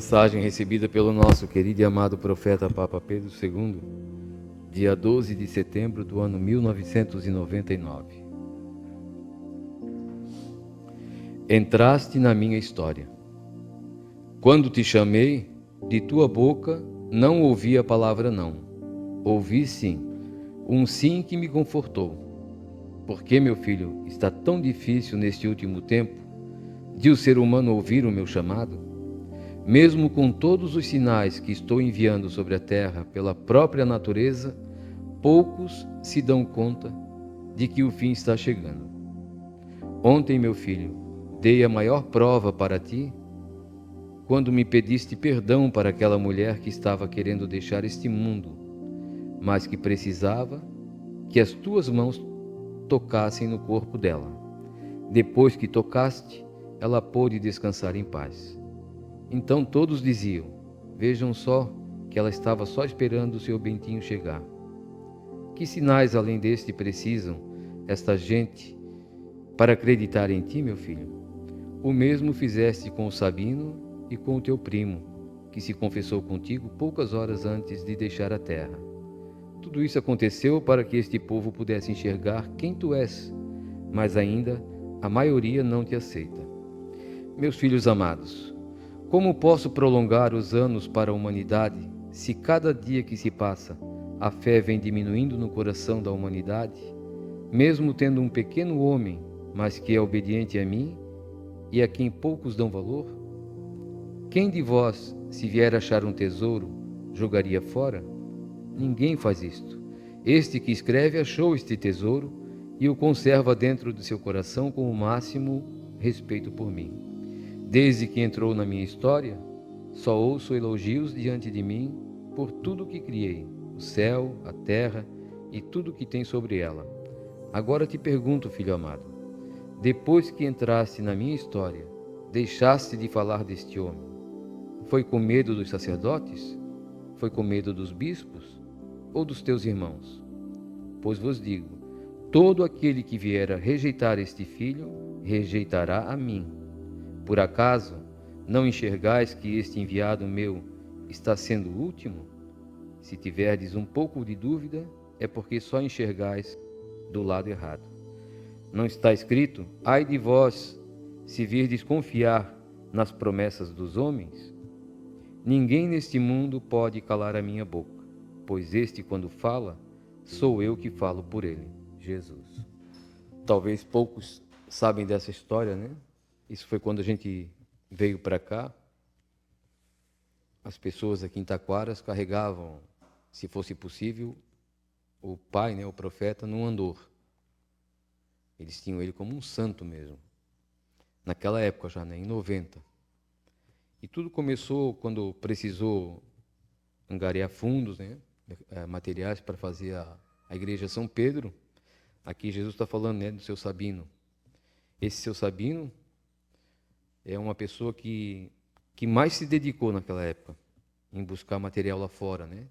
mensagem recebida pelo nosso querido e amado profeta Papa Pedro II, dia 12 de setembro do ano 1999. Entraste na minha história. Quando te chamei, de tua boca não ouvi a palavra não. Ouvi sim, um sim que me confortou. Porque, meu filho, está tão difícil neste último tempo de o ser humano ouvir o meu chamado? Mesmo com todos os sinais que estou enviando sobre a terra pela própria natureza, poucos se dão conta de que o fim está chegando. Ontem, meu filho, dei a maior prova para ti quando me pediste perdão para aquela mulher que estava querendo deixar este mundo, mas que precisava que as tuas mãos tocassem no corpo dela. Depois que tocaste, ela pôde descansar em paz. Então todos diziam: vejam só que ela estava só esperando o seu Bentinho chegar. Que sinais além deste precisam esta gente para acreditar em ti, meu filho? O mesmo fizeste com o Sabino e com o teu primo, que se confessou contigo poucas horas antes de deixar a terra. Tudo isso aconteceu para que este povo pudesse enxergar quem tu és, mas ainda a maioria não te aceita. Meus filhos amados, como posso prolongar os anos para a humanidade se cada dia que se passa a fé vem diminuindo no coração da humanidade, mesmo tendo um pequeno homem, mas que é obediente a mim e a quem poucos dão valor? Quem de vós, se vier achar um tesouro, jogaria fora? Ninguém faz isto. Este que escreve achou este tesouro e o conserva dentro do seu coração com o máximo respeito por mim. Desde que entrou na minha história, só ouço elogios diante de mim por tudo que criei, o céu, a terra e tudo que tem sobre ela. Agora te pergunto, filho amado, depois que entraste na minha história, deixaste de falar deste homem? Foi com medo dos sacerdotes? Foi com medo dos bispos? Ou dos teus irmãos? Pois vos digo, todo aquele que vier a rejeitar este filho, rejeitará a mim. Por acaso não enxergais que este enviado meu está sendo o último? Se tiverdes um pouco de dúvida, é porque só enxergais do lado errado. Não está escrito: ai de vós, se virdes confiar nas promessas dos homens? Ninguém neste mundo pode calar a minha boca, pois este, quando fala, sou eu que falo por ele, Jesus. Talvez poucos sabem dessa história, né? Isso foi quando a gente veio para cá. As pessoas aqui em Taquaras carregavam, se fosse possível, o pai, né, o profeta, num andor. Eles tinham ele como um santo mesmo. Naquela época já, né, em 90. E tudo começou quando precisou angariar fundos, né, materiais para fazer a igreja São Pedro. Aqui Jesus está falando, né, do seu Sabino. Esse seu Sabino é uma pessoa que mais se dedicou naquela época em buscar material lá fora, né?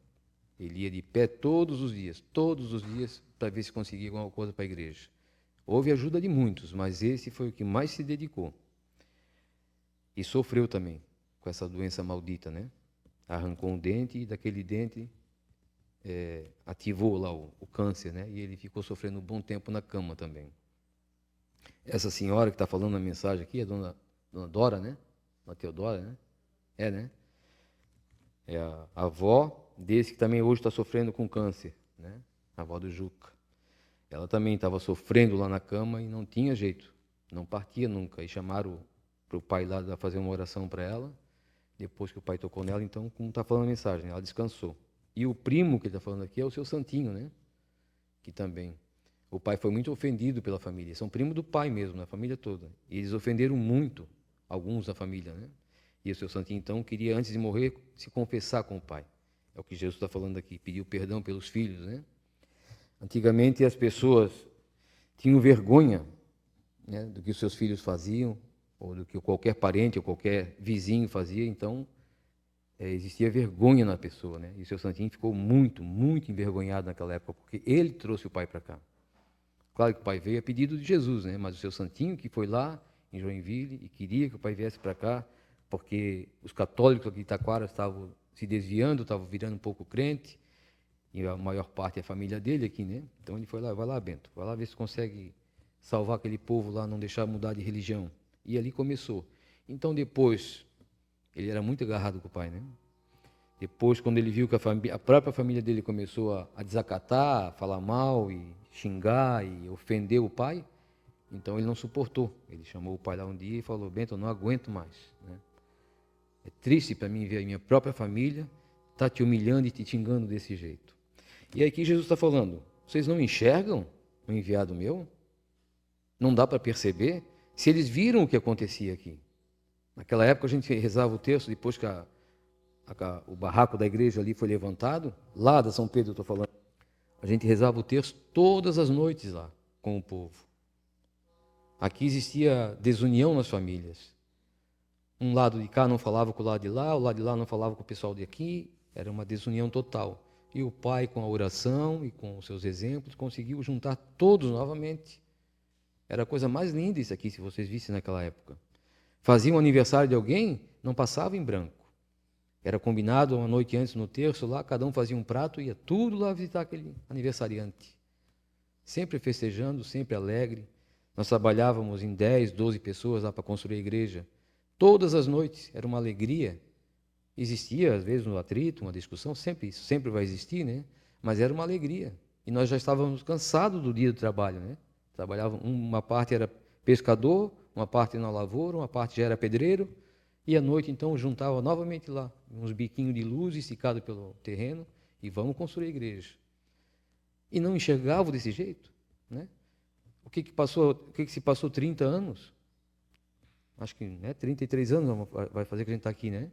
Ele ia de pé todos os dias, para ver se conseguia alguma coisa para a igreja. Houve ajuda de muitos, mas esse foi o que mais se dedicou. E sofreu também com essa doença maldita, né? Arrancou um dente e daquele dente ativou lá o câncer, né? E ele ficou sofrendo um bom tempo na cama também. Essa senhora que está falando na mensagem aqui, a dona Dora, né? Dona Teodora, né? Né? É a avó desse que também hoje está sofrendo com câncer, né? A avó do Juca. Ela também estava sofrendo lá na cama e não tinha jeito, não partia nunca. E chamaram para o pai lá fazer uma oração para ela. Depois que o pai tocou nela, então, como está falando a mensagem, ela descansou. E o primo que ele está falando aqui é o seu Santinho, né? Que também. O pai foi muito ofendido pela família. São primos do pai mesmo, na família toda. E eles ofenderam muito alguns da família, né? E o seu Santinho, então, queria, antes de morrer, se confessar com o pai. É o que Jesus está falando aqui, pediu perdão pelos filhos, né? Antigamente, as pessoas tinham vergonha, né, do que os seus filhos faziam, ou do que qualquer parente ou qualquer vizinho fazia, então, existia vergonha na pessoa, né? E o seu Santinho ficou muito, muito envergonhado naquela época, porque ele trouxe o pai para cá. Claro que o pai veio a pedido de Jesus, né? Mas o seu Santinho, que foi lá em Joinville e queria que o pai viesse para cá, porque os católicos aqui de Taquara estavam se desviando, estavam virando um pouco crente, e a maior parte é a família dele aqui, né? Então ele foi lá, vai lá, Bento, vai lá ver se consegue salvar aquele povo lá, não deixar mudar de religião. E ali começou. Então depois, ele era muito agarrado com o pai, né? Depois, quando ele viu que a própria família dele começou a desacatar, a falar mal e xingar e ofender o pai, então ele não suportou. Ele chamou o pai lá um dia e falou: Bento, eu não aguento mais, né? É triste para mim ver a minha própria família tá te humilhando e te xingando desse jeito. E aqui Jesus está falando: vocês não enxergam o enviado meu? Não dá para perceber? Se eles viram o que acontecia aqui. Naquela época a gente rezava o texto, depois que o barraco da igreja ali foi levantado, lá da São Pedro eu estou falando, a gente rezava o texto todas as noites lá com o povo. Aqui existia desunião nas famílias. Um lado de cá não falava com o lado de lá não falava com o pessoal de aqui, era uma desunião total. E o pai, com a oração e com os seus exemplos, conseguiu juntar todos novamente. Era a coisa mais linda isso aqui, se vocês vissem naquela época. Fazia um aniversário de alguém, não passava em branco. Era combinado uma noite antes no terço, lá cada um fazia um prato e ia tudo lá visitar aquele aniversariante. Sempre festejando, sempre alegre. Nós trabalhávamos em 10, 12 pessoas lá para construir a igreja. Todas as noites, era uma alegria. Existia, às vezes, um atrito, uma discussão, sempre isso, sempre vai existir, né? Mas era uma alegria. E nós já estávamos cansados do dia do trabalho, né? Trabalhava, uma parte era pescador, uma parte na lavoura, uma parte já era pedreiro, e à noite, então, juntava novamente lá, uns biquinhos de luz esticados pelo terreno, e vamos construir a igreja. E não enxergavam desse jeito, né? O que se passou 30 anos? Acho que, né, 33 anos vai fazer que a gente está aqui, né?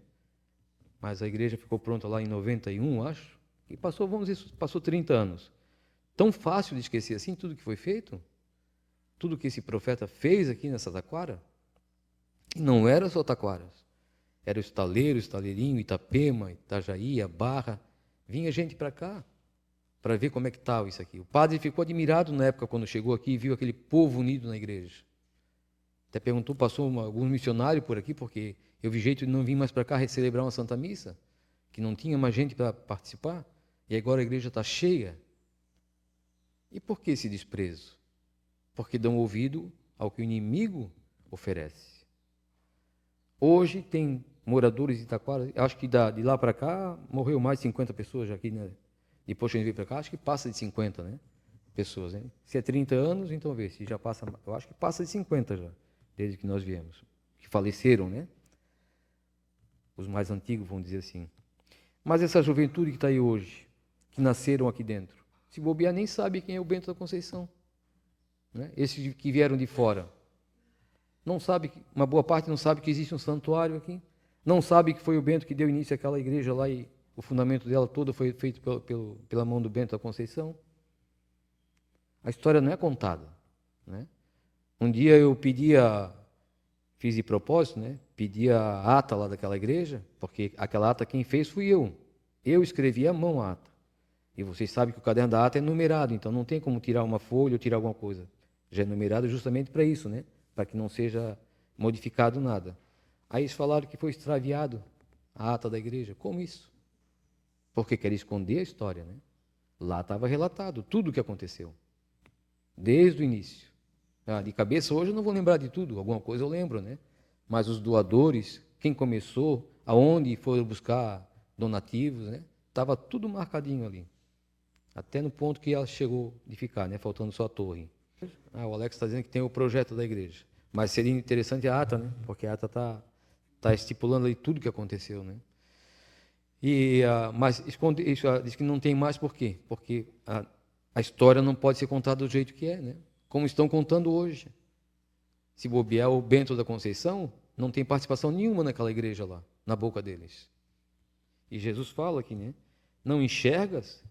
Mas a igreja ficou pronta lá em 91, acho. E passou, vamos dizer, passou 30 anos. Tão fácil de esquecer assim tudo que foi feito? Tudo que esse profeta fez aqui nessa Taquara? E não era só Taquaras. Era o estaleiro, o estaleirinho, Itapema, Itajaí, a Barra. Vinha gente para cá para ver como é que estava isso aqui. O padre ficou admirado na época quando chegou aqui e viu aquele povo unido na igreja. Até perguntou, passou algum missionário por aqui, porque eu vi jeito de não vir mais para cá celebrar uma Santa Missa, que não tinha mais gente para participar, e agora a igreja está cheia. E por que esse desprezo? Porque dão ouvido ao que o inimigo oferece. Hoje tem moradores de Itaquara, acho que de lá para cá morreu mais de 50 pessoas já aqui, né? Depois que a gente veio para cá, acho que passa de 50, né? Pessoas, hein? Se é 30 anos, então vê, se já passa, eu acho que passa de 50 já, desde que nós viemos, que faleceram, né? Os mais antigos, vão dizer assim. Mas essa juventude que está aí hoje, que nasceram aqui dentro, se bobear nem sabe quem é o Bento da Conceição, né? Esses que vieram de fora, não sabe, uma boa parte não sabe que existe um santuário aqui, não sabe que foi o Bento que deu início àquela igreja lá e o fundamento dela toda foi feito pela mão do Bento da Conceição. A história não é contada, né? Um dia eu fiz de propósito, né? Pedi a ata lá daquela igreja, porque aquela ata quem fez fui eu. Eu escrevi à mão a ata. E vocês sabem que o caderno da ata é numerado, então não tem como tirar uma folha ou tirar alguma coisa. Já é numerado justamente para isso, né? Para que não seja modificado nada. Aí eles falaram que foi extraviado a ata da igreja. Como isso? Porque quer esconder a história, né? Lá estava relatado tudo o que aconteceu. Desde o início. De cabeça hoje eu não vou lembrar de tudo, alguma coisa eu lembro, né? Mas os doadores, quem começou, aonde foram buscar donativos, né? Estava tudo marcadinho ali. Até no ponto que ela chegou de ficar, né? Faltando só a torre. O Alex está dizendo que tem o projeto da igreja. Mas seria interessante a ata, né? Porque a ata está estipulando ali tudo o que aconteceu, né? Mas diz que não tem mais por quê? Porque a história não pode ser contada do jeito que é, né? Como estão contando hoje. Se bobear o Bento da Conceição, não tem participação nenhuma naquela igreja lá, na boca deles. E Jesus fala aqui, né? Não enxergas?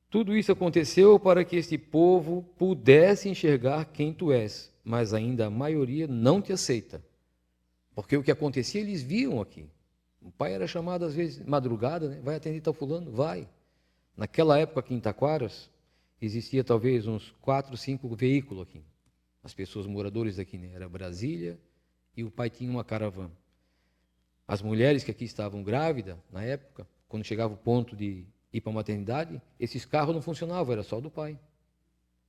Tudo isso aconteceu para que este povo pudesse enxergar quem tu és, mas ainda a maioria não te aceita. Porque o que acontecia, eles viam aqui. O pai era chamado, às vezes, madrugada, né? Vai atender tal fulano? Vai. Naquela época aqui em Taquaras, existia talvez uns 4, 5 veículos aqui. As pessoas moradores aqui, né? Era Brasília e o pai tinha uma caravana. As mulheres que aqui estavam grávidas, na época, quando chegava o ponto de ir para a maternidade, esses carros não funcionavam, era só do pai.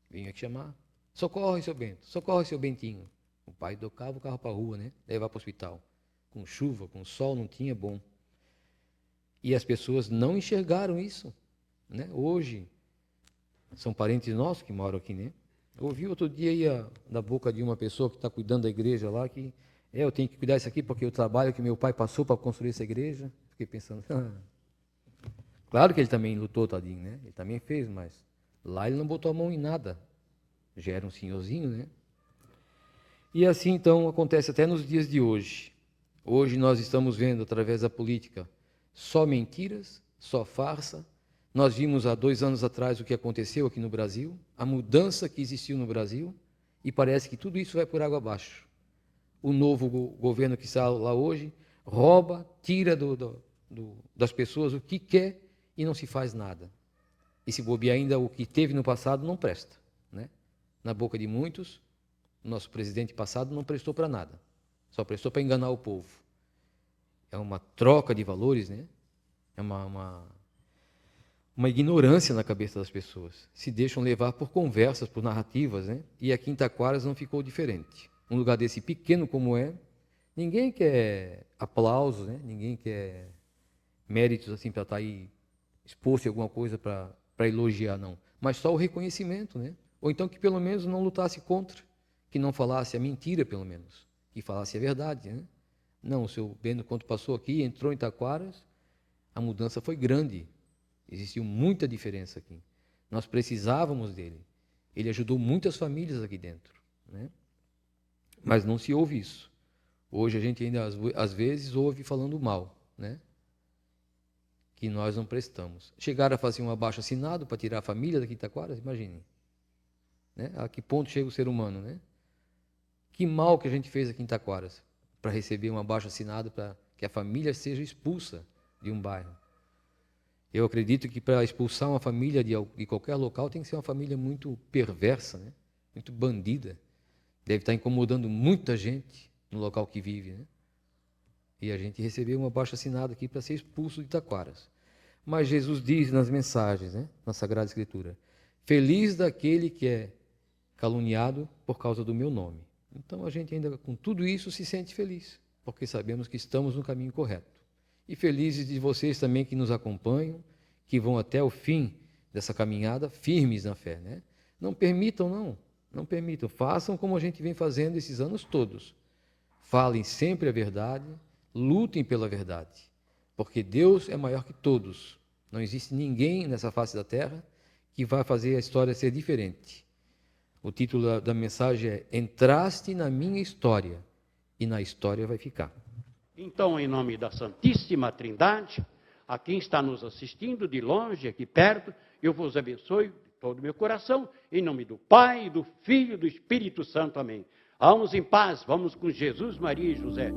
Vinha aqui chamar, socorre, seu Bento, socorre, seu Bentinho. O pai tocava o carro para a rua, né? Levar para o hospital. Com chuva, com sol, não tinha bom. E as pessoas não enxergaram isso, né? Hoje, são parentes nossos que moram aqui, né? Eu ouvi outro dia aí da boca de uma pessoa que está cuidando da igreja lá, que eu tenho que cuidar disso aqui porque o trabalho que meu pai passou para construir essa igreja. Fiquei pensando, claro que ele também lutou, tadinho, né? Ele também fez, mas lá ele não botou a mão em nada. Já era um senhorzinho, né? E assim, então, acontece até nos dias de hoje. Hoje nós estamos vendo, através da política, só mentiras, só farsa. Nós vimos há 2 anos atrás o que aconteceu aqui no Brasil, a mudança que existiu no Brasil, e parece que tudo isso vai por água abaixo. O novo governo que está lá hoje rouba, tira das pessoas o que quer e não se faz nada. E se bobear ainda o que teve no passado não presta, né? Na boca de muitos, o nosso presidente passado não prestou para nada, só prestou para enganar o povo. É uma troca de valores, né? É uma ignorância na cabeça das pessoas. Se deixam levar por conversas, por narrativas, né? E aqui em Taquaras não ficou diferente. Um lugar desse pequeno como ninguém quer aplausos, né? Ninguém quer méritos assim para estar aí exposto em alguma coisa para elogiar, não. Mas só o reconhecimento, né? Ou então que pelo menos não lutasse contra, que não falasse a mentira, pelo menos, que falasse a verdade, né? Não, o seu Bento, quando passou aqui, entrou em Taquaras, a mudança foi grande. Existiu muita diferença aqui. Nós precisávamos dele. Ele ajudou muitas famílias aqui dentro, né? Mas não se ouve isso. Hoje a gente ainda, às vezes, ouve falando mal, né? Que nós não prestamos. Chegaram a fazer um abaixo-assinado para tirar a família daqui de Taquaras? Imaginem. Né? A que ponto chega o ser humano, né? Que mal que a gente fez aqui em Taquaras para receber um abaixo-assinado para que a família seja expulsa de um bairro. Eu acredito que para expulsar uma família de qualquer local tem que ser uma família muito perversa, né? Muito bandida. Deve estar incomodando muita gente no local que vive, né? E a gente recebeu um abaixo-assinado aqui para ser expulso de Taquaras. Mas Jesus diz nas mensagens, né? Na Sagrada Escritura, feliz daquele que é caluniado por causa do meu nome. Então a gente ainda com tudo isso se sente feliz, porque sabemos que estamos no caminho correto. E felizes de vocês também que nos acompanham, que vão até o fim dessa caminhada, firmes na fé, né? Não permitam, não permitam. Façam como a gente vem fazendo esses anos todos. Falem sempre a verdade, lutem pela verdade, porque Deus é maior que todos. Não existe ninguém nessa face da terra que vai fazer a história ser diferente. O título da mensagem é Entraste na minha história, e na história vai ficar. Então, em nome da Santíssima Trindade, a quem está nos assistindo de longe, aqui perto, eu vos abençoe de todo o meu coração, em nome do Pai, do Filho e do Espírito Santo. Amém. Vamos em paz, vamos com Jesus, Maria e José.